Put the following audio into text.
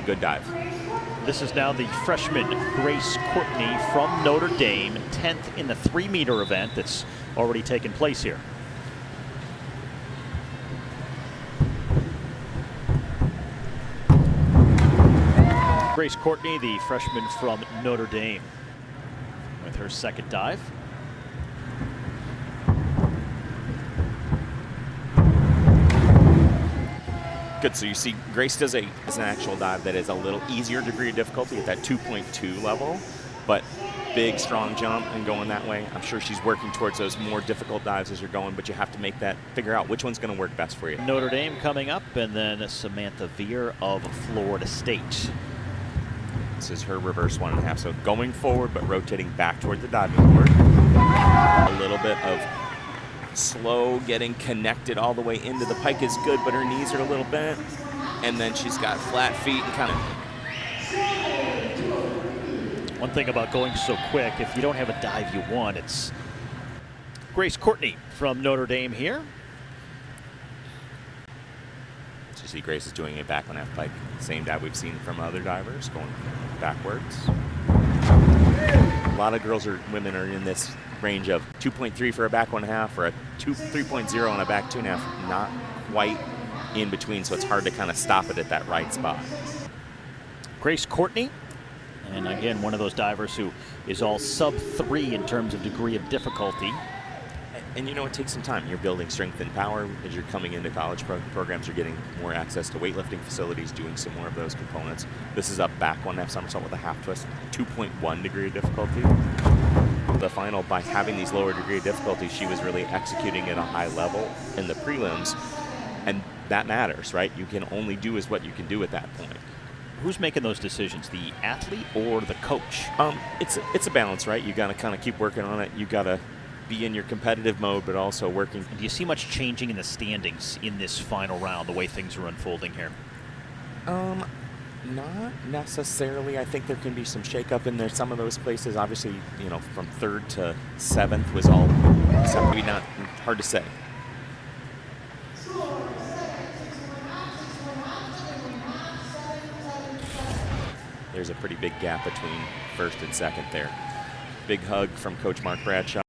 Good dive. This is now the freshman Grace Courtney from Notre Dame, 10th in the 3-meter event that's already taken place here. Grace Courtney, the freshman from Notre Dame, with her second dive. Good, so you see Grace does an actual dive that is a little easier degree of difficulty at that 2.2 level, but big, strong jump and going that way. I'm sure she's working towards those more difficult dives as you're going, but you have to figure out which one's gonna work best for you. Notre Dame coming up, and then Samantha Veer of Florida State. This is her reverse 1.5, so going forward but rotating back toward the diving board. A little bit of slow getting connected all the way into the pike is good, but her knees are a little bent, and then she's got flat feet and kind of. One thing about going so quick, if you don't have a dive you want, it's Grace Courtney from Notre Dame here. So you see Grace is doing a back 1.5 pike, same dive we've seen from other divers, going backwards. A lot of women are in this range of 2.3 for a back 1.5 or a 3.0 on a back 2.5, not quite in between, so it's hard to kind of stop it at that right spot. Grace Courtney, and again, one of those divers who is all sub-3 in terms of degree of difficulty. And you know, it takes some time. You're building strength and power as you're coming into college programs. You're getting more access to weightlifting facilities, doing some more of those components. This is a back 1.5 somersault with a half twist, 2.1 degree of difficulty. The final, by having these lower degree of difficulty, she was really executing at a high level in the prelims, and that matters, right? You can only do is what you can do at that point. Who's making those decisions, the athlete or the coach? It's a balance, right? You got to kind of keep working on it. You got to be in your competitive mode, but also working. Do you see much changing in the standings in this final round, the way things are unfolding here? Not necessarily. I think there can be some shakeup in there. Some of those places, obviously, you know, from 3rd to 7th was all, maybe not, hard to say. There's a pretty big gap between 1st and 2nd there. Big hug from Coach Mark Bradshaw.